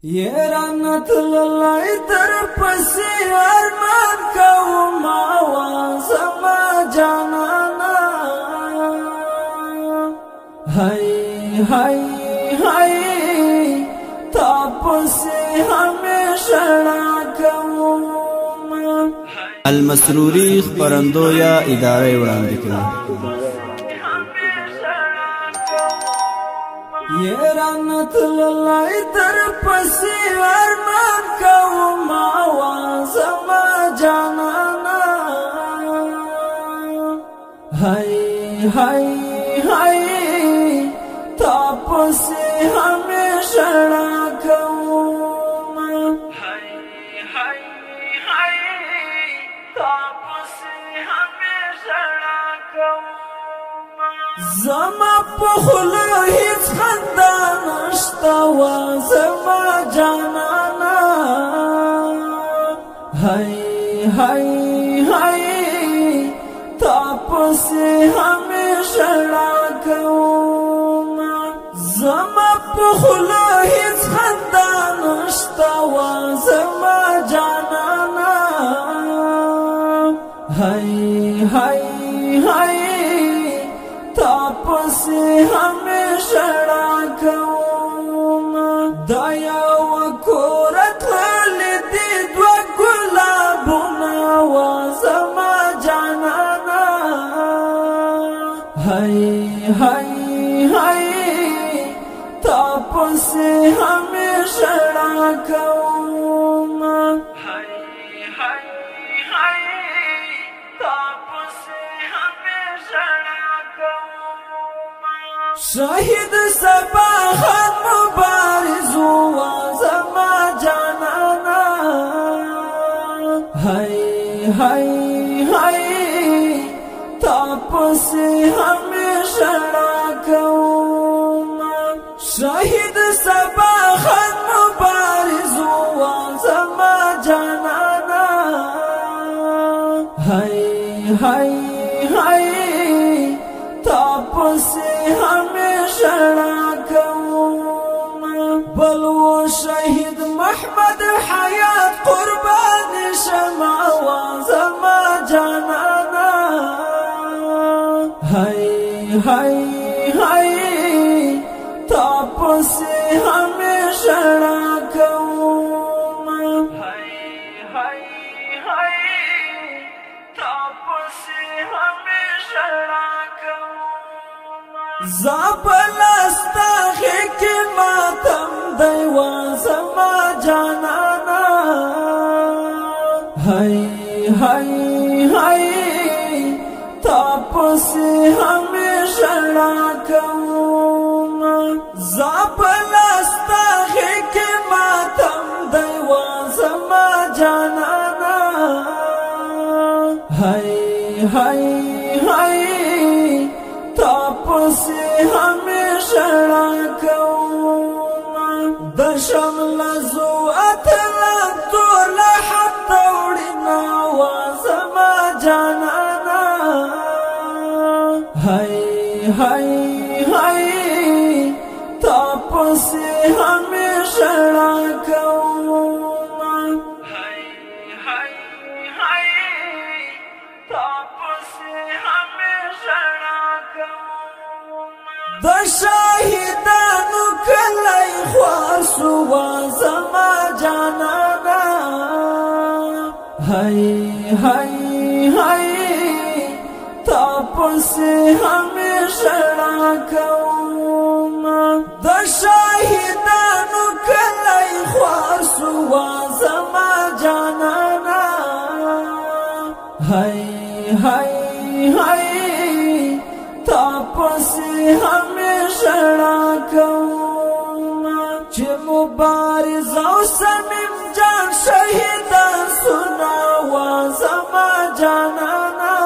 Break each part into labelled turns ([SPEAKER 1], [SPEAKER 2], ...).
[SPEAKER 1] يرانت لله در پسی ارمان کوم آواز ما جانانا هاي هاي هاي تا پسی ہمیشہ کوم
[SPEAKER 2] المسروری خبرندو یا اداره وړاندې کوي
[SPEAKER 1] يرانت لله در پسی ارمان کوم آواز ما جانانا هاي هاي هاي تا پسی ہمیشہ کوم هاي هاي هاي تا پسی ہمیشہ کوم زما پخلو هیڅ خندا نشتا وا زما جانانا هاي هاي هاي تا پسی ہمیشہ کوم زما پخلو هیڅ خندا نشتا وا زما جانانا هاي هاي هاي تا پسی ہمیشہ کوم دایا وکورت لیدی دو گلابونا وزما جانانا هاي هاي هاي تا پسی ہمیشہ کوم هاي هاي هاي تا پسی ہمیشہ شاهد صباحا مبارز وزما جانانا هاي هاي هاي تا پسی ہمیشہ کوم شاهد صباحا مبارز وزما جانانا هاي هاي هاي تا پسی ہمیشہ کوم بلو شہید محمد حیات قربان شمع وزما جانانا هاي هاي هاي تا پسی ہمیشہ کوم هاي هاي هاي تا پسی ہمیشہ زابلستا خیکی ماتم دیوا زما جانانا هاي هاي هاي تا پسی ہمیشہ کوم زابلستا خیکی ماتم دیوا زما جانانا هاي هاي هاي تا پسی ہمیشہ کوم دشم لزو اتلان طول حتى وڑنا وزما جانانا هاي هاي هاي تا پسی ہمیشہ کوم هاي هاي هاي تا پسی ہمیشہ د شاهدانو کلی خوار سو زما جانانا هاي هاي هاي تا پسی ہمیشہ کوم د شاهدانو کلی خوار سو زما جانانا هاي هاي هاي تا پسی ہمیشہ کوم چه مبارز او سمیم جان شہیدان سنا وزما جانانا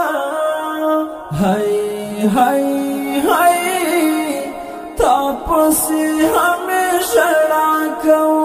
[SPEAKER 1] هاي هاي هاي تا پسی ہمیشہ کوم